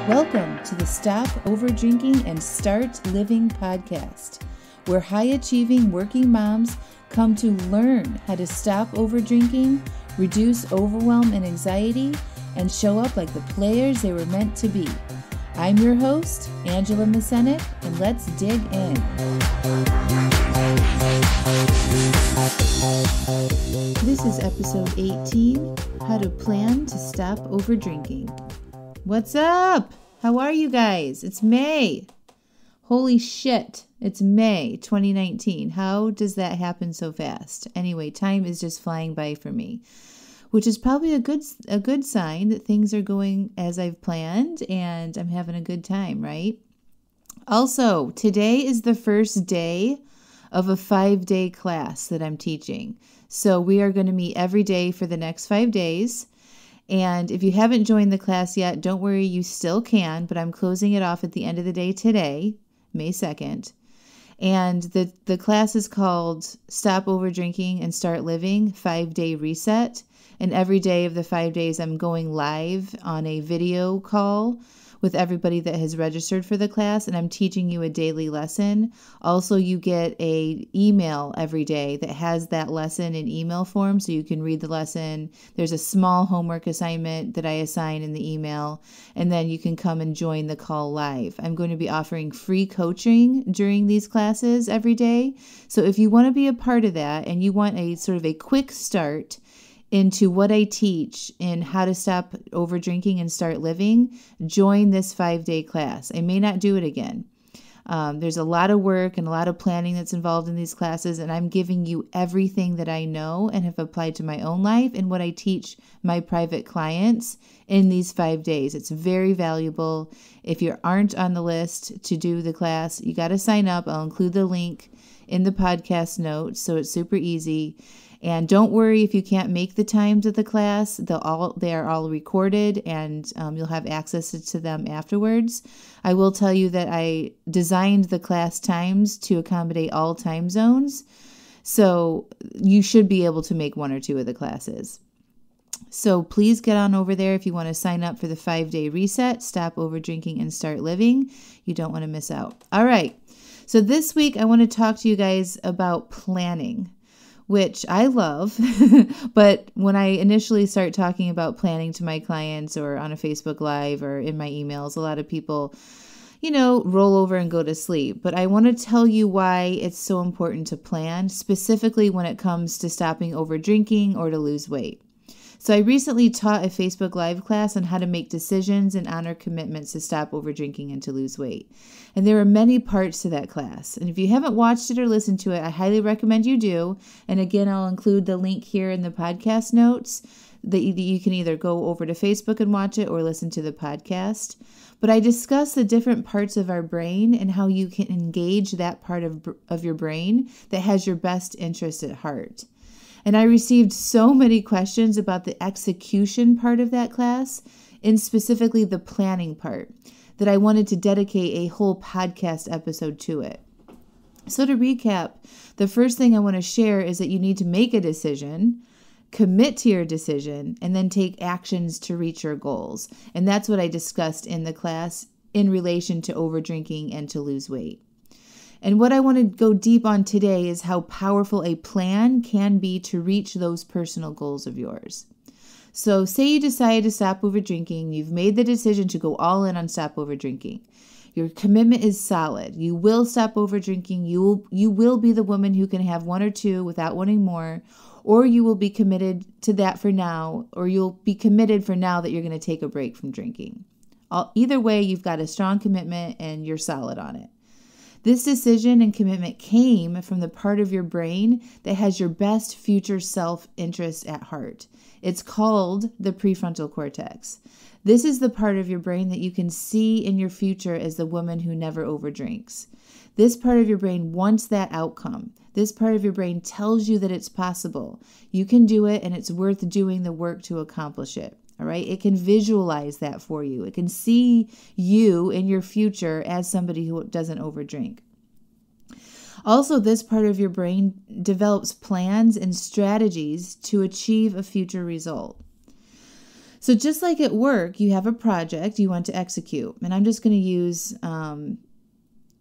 Welcome to the Stop Overdrinking and Start Living podcast, where high-achieving working moms come to learn how to stop overdrinking, reduce overwhelm and anxiety, and show up like the players they were meant to be. I'm your host, Angela Mascenik, and let's dig in. This is episode 18, How to Plan to Stop Overdrinking. What's up? How are you guys? It's May. Holy shit. It's May 2019. How does that happen so fast? Anyway, time is just flying by for me, which is probably a good sign that things are going as I've planned and I'm having a good time, right? Also, today is the first day of a 5-day class that I'm teaching. So we are going to meet every day for the next 5 days. And if you haven't joined the class yet, don't worry, you still can, but I'm closing it off at the end of the day today, May 2nd. And the class is called Stop Overdrinking and Start Living 5-Day Reset. And every day of the 5 days, I'm going live on a video call with everybody that has registered for the class, and I'm teaching you a daily lesson. Also, you get an email every day that has that lesson in email form, so you can read the lesson. There's a small homework assignment that I assign in the email, and then you can come and join the call live. I'm going to be offering free coaching during these classes every day. So if you want to be a part of that and you want a sort of a quick start into what I teach in how to stop overdrinking and start living, join this 5-day class. I may not do it again. There's a lot of work and a lot of planning that's involved in these classes, and I'm giving you everything that I know and have applied to my own life and what I teach my private clients in these 5 days. It's very valuable. If you aren't on the list to do the class, you got to sign up. I'll include the link in the podcast notes, so it's super easy. And don't worry if you can't make the times of the class. They are all recorded, and you'll have access to them afterwards. I will tell you that I designed the class times to accommodate all time zones, so you should be able to make one or two of the classes. So please get on over there if you want to sign up for the 5-day reset, Stop Overdrinking and Start Living. You don't want to miss out. All right. So this week I want to talk to you guys about planning, which I love, but when I initially start talking about planning to my clients or on a Facebook Live or in my emails, a lot of people, roll over and go to sleep. But I want to tell you why it's so important to plan, specifically when it comes to stopping overdrinking or to lose weight. So I recently taught a Facebook Live class on how to make decisions and honor commitments to stop overdrinking and to lose weight. And there are many parts to that class. And if you haven't watched it or listened to it, I highly recommend you do. And again, I'll include the link here in the podcast notes that you can either go over to Facebook and watch it or listen to the podcast. But I discuss the different parts of our brain and how you can engage that part of your brain that has your best interest at heart. And I received so many questions about the execution part of that class, and specifically the planning part, that I wanted to dedicate a whole podcast episode to it. So to recap, the first thing I want to share is that you need to make a decision, commit to your decision, and then take actions to reach your goals. And that's what I discussed in the class in relation to overdrinking and to lose weight. And what I want to go deep on today is how powerful a plan can be to reach those personal goals of yours. So say you decide to stop overdrinking, you've made the decision to go all in on stop overdrinking. Your commitment is solid. You will stop overdrinking. You will be the woman who can have one or two without wanting more, or you will be committed to that for now, or you'll be committed for now that you're going to take a break from drinking. Either way, you've got a strong commitment and you're solid on it. This decision and commitment came from the part of your brain that has your best future self-interest at heart. It's called the prefrontal cortex. This is the part of your brain that you can see in your future as the woman who never overdrinks. This part of your brain wants that outcome. This part of your brain tells you that it's possible. You can do it, and it's worth doing the work to accomplish it. All right. It can visualize that for you. It can see you in your future as somebody who doesn't overdrink. Also, this part of your brain develops plans and strategies to achieve a future result. So just like at work, you have a project you want to execute. And I'm just going to use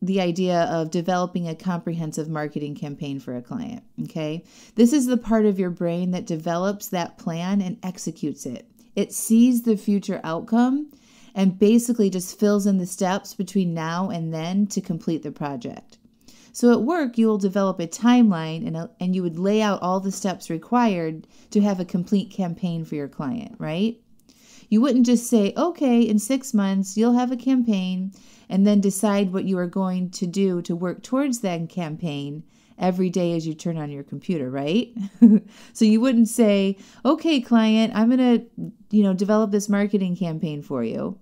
the idea of developing a comprehensive marketing campaign for a client. Okay. This is the part of your brain that develops that plan and executes it. It sees the future outcome and basically just fills in the steps between now and then to complete the project. So at work, you will develop a timeline and you would lay out all the steps required to have a complete campaign for your client, right? You wouldn't just say, okay, in 6 months, you'll have a campaign and then decide what you are going to do to work towards that campaign every day as you turn on your computer, right? So you wouldn't say, okay, client, I'm going to, develop this marketing campaign for you.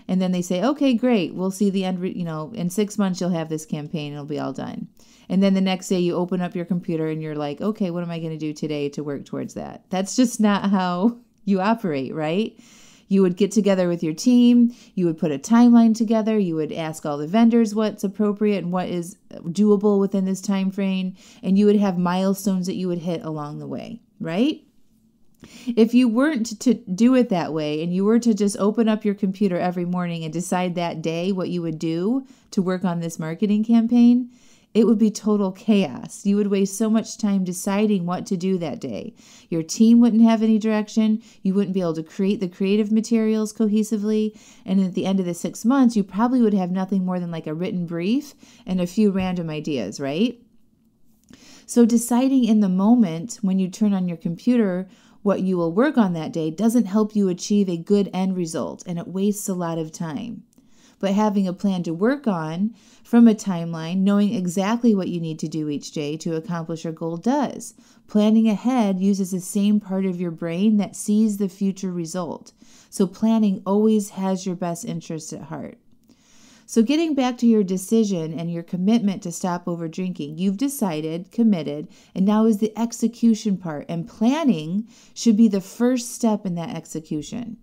And then they say, okay, great. We'll see the end, in 6 months, you'll have this campaign. It'll be all done. And then the next day you open up your computer and you're like, okay, what am I going to do today to work towards that? That's just not how you operate, right? You would get together with your team. You would put a timeline together. You would ask all the vendors what's appropriate and what is doable within this time frame. And you would have milestones that you would hit along the way, right? If you weren't to do it that way and you were to just open up your computer every morning and decide that day what you would do to work on this marketing campaign, it would be total chaos. You would waste so much time deciding what to do that day. Your team wouldn't have any direction. You wouldn't be able to create the creative materials cohesively. And at the end of the 6 months, you probably would have nothing more than like a written brief and a few random ideas, right? So deciding in the moment when you turn on your computer what you will work on that day doesn't help you achieve a good end result, and it wastes a lot of time. But having a plan to work on from a timeline, knowing exactly what you need to do each day to accomplish your goal does. Planning ahead uses the same part of your brain that sees the future result. So planning always has your best interest at heart. So getting back to your decision and your commitment to stop over drinking, you've decided, committed, and now is the execution part. And planning should be the first step in that execution.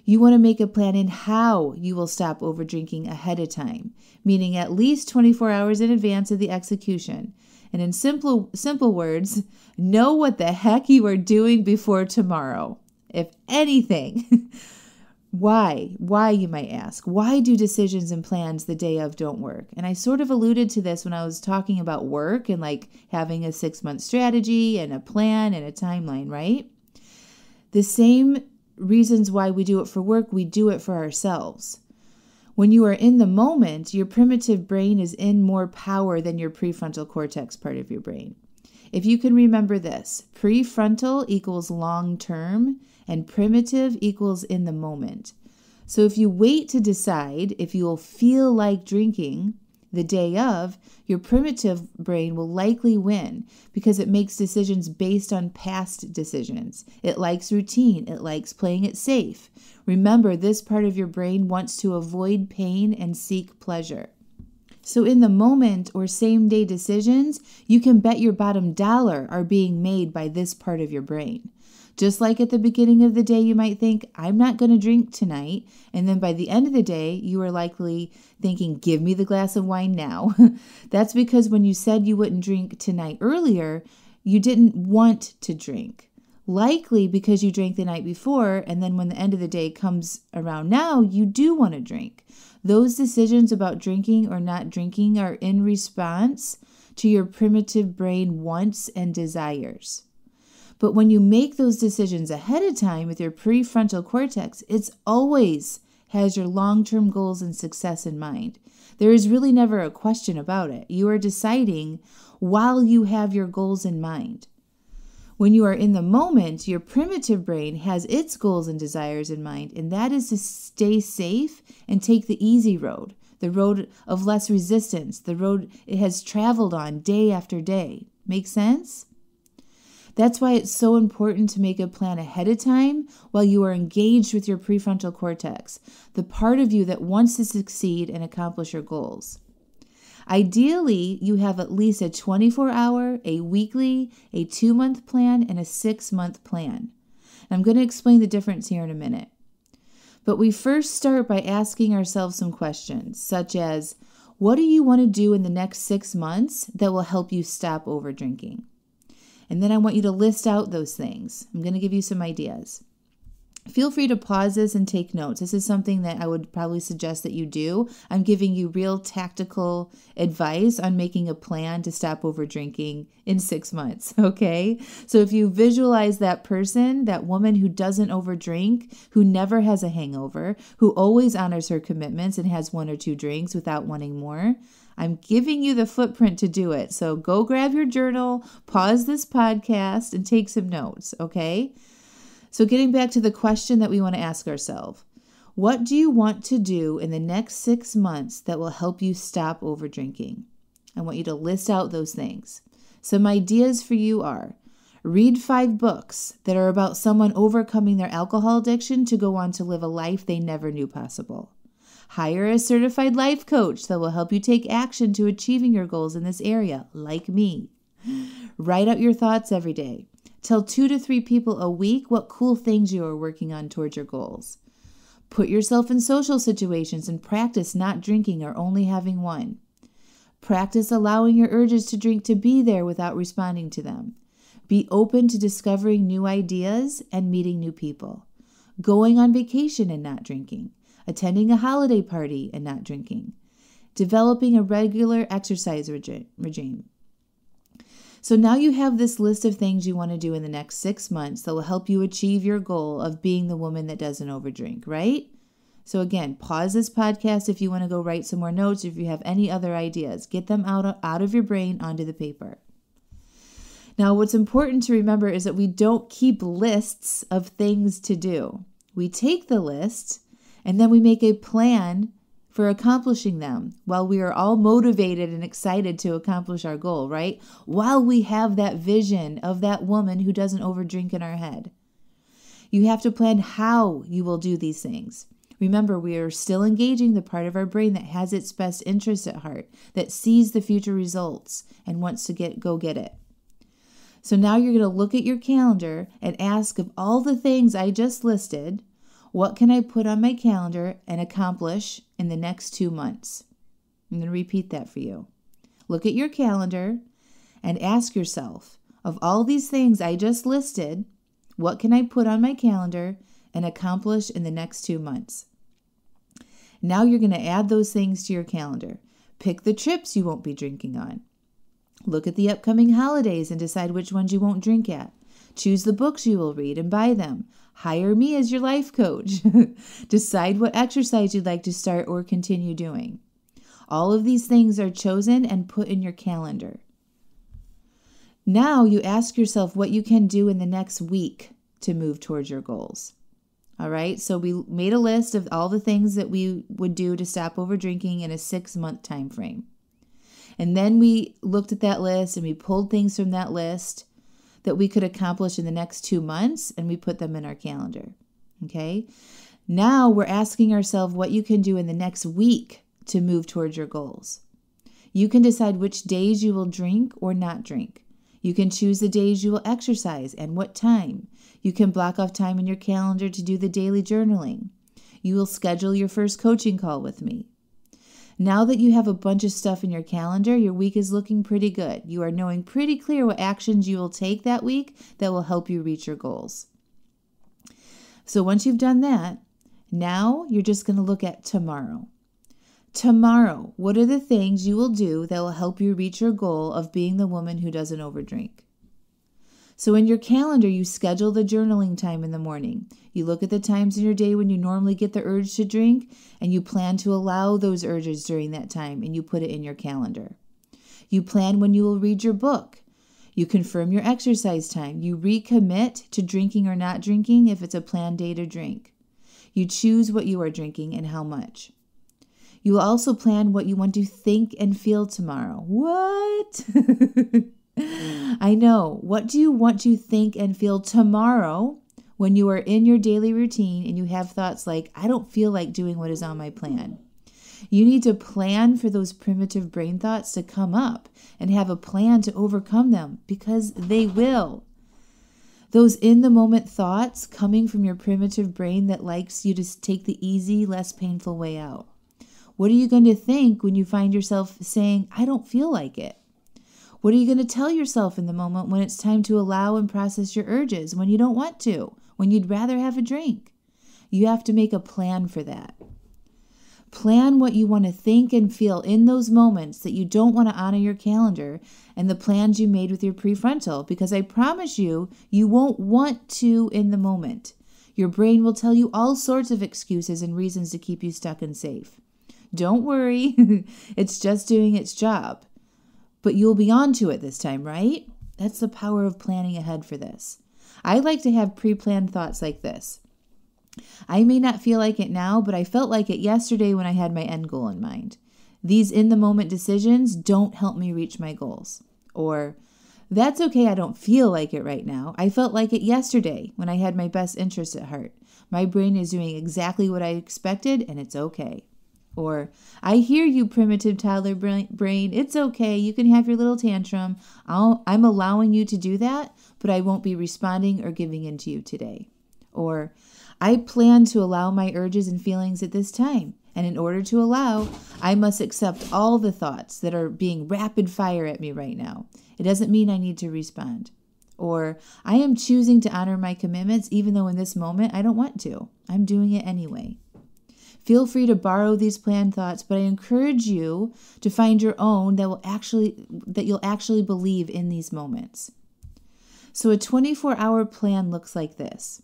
You want to make a plan in how you will stop over drinking ahead of time, meaning at least 24 hours in advance of the execution. And in simple words, know what the heck you are doing before tomorrow. If anything. Why? Why, you might ask? Why do decisions and plans the day of don't work? And I sort of alluded to this when I was talking about work and like having a 6-month strategy and a plan and a timeline, right? The same reasons why we do it for work, we do it for ourselves. When you are in the moment, your primitive brain is in more power than your prefrontal cortex part of your brain. If you can remember this, prefrontal equals long-term and primitive equals in the moment. So if you wait to decide if you will feel like drinking the day of, your primitive brain will likely win because it makes decisions based on past decisions. It likes routine. It likes playing it safe. Remember, this part of your brain wants to avoid pain and seek pleasure. So in the moment or same day decisions, you can bet your bottom dollar are being made by this part of your brain. Just like at the beginning of the day, you might think, I'm not going to drink tonight. And then by the end of the day, you are likely thinking, give me the glass of wine now. That's because when you said you wouldn't drink tonight earlier, you didn't want to drink. Likely because you drank the night before, and then when the end of the day comes around now, you do want to drink. Those decisions about drinking or not drinking are in response to your primitive brain wants and desires. But when you make those decisions ahead of time with your prefrontal cortex, it's always has your long-term goals and success in mind. There is really never a question about it. You are deciding while you have your goals in mind. When you are in the moment, your primitive brain has its goals and desires in mind, and that is to stay safe and take the easy road, the road of less resistance, the road it has traveled on day after day. Make sense? That's why it's so important to make a plan ahead of time while you are engaged with your prefrontal cortex, the part of you that wants to succeed and accomplish your goals. Ideally, you have at least a 24-hour, a weekly, a 2-month plan, and a 6-month plan. And I'm going to explain the difference here in a minute. But we first start by asking ourselves some questions, such as, what do you want to do in the next 6 months that will help you stop over drinking? And then I want you to list out those things. I'm going to give you some ideas. Feel free to pause this and take notes. This is something that I would probably suggest that you do. I'm giving you real tactical advice on making a plan to stop over drinking in 6 months, okay? So if you visualize that person, that woman who doesn't overdrink, who never has a hangover, who always honors her commitments and has 1 or 2 drinks without wanting more, I'm giving you the footprint to do it. So go grab your journal, pause this podcast, and take some notes, okay? So getting back to the question that we want to ask ourselves, what do you want to do in the next 6 months that will help you stop over drinking? I want you to list out those things. Some ideas for you are: read 5 books that are about someone overcoming their alcohol addiction to go on to live a life they never knew possible. Hire a certified life coach that will help you take action to achieving your goals in this area, like me. Write out your thoughts every day. Tell 2 to 3 people a week what cool things you are working on towards your goals. Put yourself in social situations and practice not drinking or only having one. Practice allowing your urges to drink to be there without responding to them. Be open to discovering new ideas and meeting new people. Going on vacation and not drinking. Attending a holiday party and not drinking. Developing a regular exercise regime. So now you have this list of things you want to do in the next 6 months that will help you achieve your goal of being the woman that doesn't overdrink, right? So again, pause this podcast if you want to go write some more notes. If you have any other ideas, get them out of your brain onto the paper. Now, what's important to remember is that we don't keep lists of things to do. We take the list and then we make a plan for accomplishing them while we are all motivated and excited to accomplish our goal, right? While we have that vision of that woman who doesn't overdrink in our head. You have to plan how you will do these things. Remember, we are still engaging the part of our brain that has its best interest at heart, that sees the future results and wants to go get it. So now you're going to look at your calendar and ask, of all the things I just listed, what can I put on my calendar and accomplish in the next 2 months? I'm going to repeat that for you. Look at your calendar and ask yourself, of all these things I just listed, what can I put on my calendar and accomplish in the next 2 months? Now you're going to add those things to your calendar. Pick the trips you won't be drinking on. Look at the upcoming holidays and decide which ones you won't drink at. Choose the books you will read and buy them. Hire me as your life coach. Decide what exercise you'd like to start or continue doing. All of these things are chosen and put in your calendar. Now you ask yourself what you can do in the next week to move towards your goals. All right, so we made a list of all the things that we would do to stop over drinking in a 6-month time frame. And then we looked at that list and we pulled things from that list that we could accomplish in the next 2 months, and we put them in our calendar. Okay? Now we're asking ourselves what you can do in the next week to move towards your goals. You can decide which days you will drink or not drink. You can choose the days you will exercise and what time. You can block off time in your calendar to do the daily journaling. You will schedule your first coaching call with me. Now that you have a bunch of stuff in your calendar, your week is looking pretty good. You are knowing pretty clear what actions you will take that week that will help you reach your goals. So once you've done that, now you're just going to look at tomorrow. Tomorrow, what are the things you will do that will help you reach your goal of being the woman who doesn't overdrink? So in your calendar, you schedule the journaling time in the morning. You look at the times in your day when you normally get the urge to drink, and you plan to allow those urges during that time, and you put it in your calendar. You plan when you will read your book. You confirm your exercise time. You recommit to drinking or not drinking if it's a planned day to drink. You choose what you are drinking and how much. You will also plan what you want to think and feel tomorrow. What? I know. What do you want to think and feel tomorrow when you are in your daily routine and you have thoughts like, I don't feel like doing what is on my plan? You need to plan for those primitive brain thoughts to come up and have a plan to overcome them, because they will. Those in-the-moment thoughts coming from your primitive brain that likes you to take the easy, less painful way out. What are you going to think when you find yourself saying, I don't feel like it? What are you going to tell yourself in the moment when it's time to allow and process your urges, when you don't want to, when you'd rather have a drink? You have to make a plan for that. Plan what you want to think and feel in those moments that you don't want to honor your calendar and the plans you made with your prefrontal, because I promise you, you won't want to in the moment. Your brain will tell you all sorts of excuses and reasons to keep you stuck and safe. Don't worry, it's just doing its job. But you'll be onto it this time, right? That's the power of planning ahead for this. I like to have pre-planned thoughts like this. I may not feel like it now, but I felt like it yesterday when I had my end goal in mind. These in-the-moment decisions don't help me reach my goals. Or, that's okay, I don't feel like it right now. I felt like it yesterday when I had my best interest at heart. My brain is doing exactly what I expected, and it's okay. Or, I hear you, primitive toddler brain. It's okay. You can have your little tantrum. I'm allowing you to do that, but I won't be responding or giving in to you today. Or, I plan to allow my urges and feelings at this time. And in order to allow, I must accept all the thoughts that are being rapid fire at me right now. It doesn't mean I need to respond. Or, I am choosing to honor my commitments even though in this moment I don't want to. I'm doing it anyway. Feel free to borrow these planned thoughts, but I encourage you to find your own that you'll actually believe in these moments. So a 24-hour plan looks like this.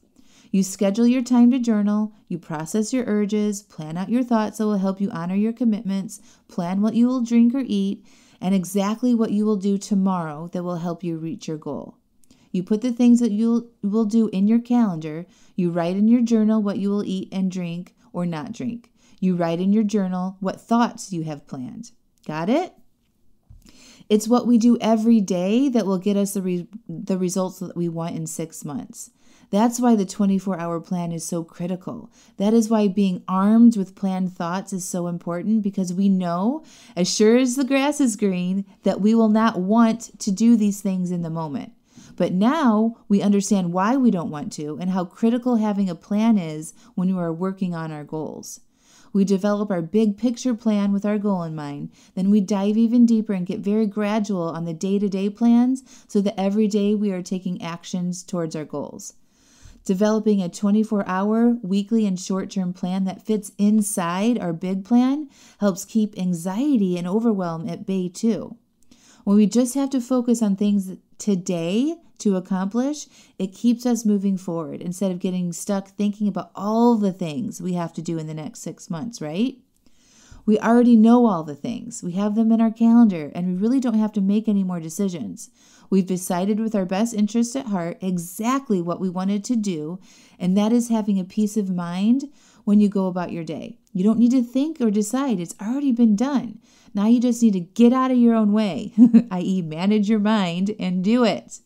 You schedule your time to journal, you process your urges, plan out your thoughts that will help you honor your commitments, plan what you will drink or eat, and exactly what you will do tomorrow that will help you reach your goal. You put the things that you will do in your calendar. You write in your journal what you will eat and drink or not drink. You write in your journal what thoughts you have planned. Got it? It's what we do every day that will get us the results that we want in 6 months. That's why the 24-hour plan is so critical. That is why being armed with planned thoughts is so important, because we know, as sure as the grass is green, that we will not want to do these things in the moment. But now we understand why we don't want to and how critical having a plan is when we are working on our goals. We develop our big picture plan with our goal in mind. Then we dive even deeper and get very gradual on the day-to-day plans so that every day we are taking actions towards our goals. Developing a 24-hour, weekly, and short-term plan that fits inside our big plan helps keep anxiety and overwhelm at bay too. When we just have to focus on things today to accomplish, it keeps us moving forward instead of getting stuck thinking about all the things we have to do in the next 6 months, right? We already know all the things. We have them in our calendar, and we really don't have to make any more decisions. We've decided with our best interest at heart exactly what we wanted to do, and that is having a peace of mind when you go about your day. You don't need to think or decide. It's already been done. Now you just need to get out of your own way, i.e. manage your mind and do it.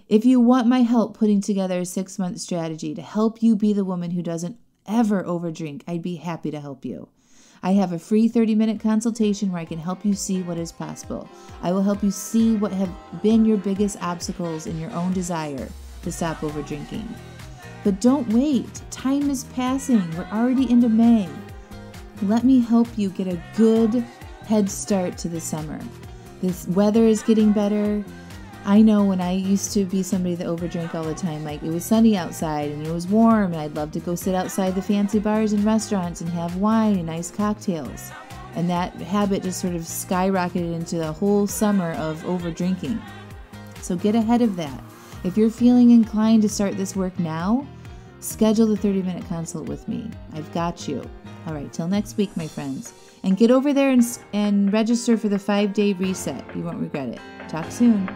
If you want my help putting together a 6-month strategy to help you be the woman who doesn't ever overdrink, I'd be happy to help you. I have a free 30-minute consultation where I can help you see what is possible. I will help you see what have been your biggest obstacles in your own desire to stop overdrinking. But don't wait. Time is passing. We're already into May. Let me help you get a good head start to the summer. This weather is getting better. I know when I used to be somebody that overdrank all the time, like it was sunny outside and it was warm and I'd love to go sit outside the fancy bars and restaurants and have wine and nice cocktails. And that habit just sort of skyrocketed into the whole summer of overdrinking. So get ahead of that. If you're feeling inclined to start this work now, schedule the 30-minute consult with me. I've got you. All right, till next week, my friends. And get over there and register for the 5-day reset. You won't regret it. Talk soon.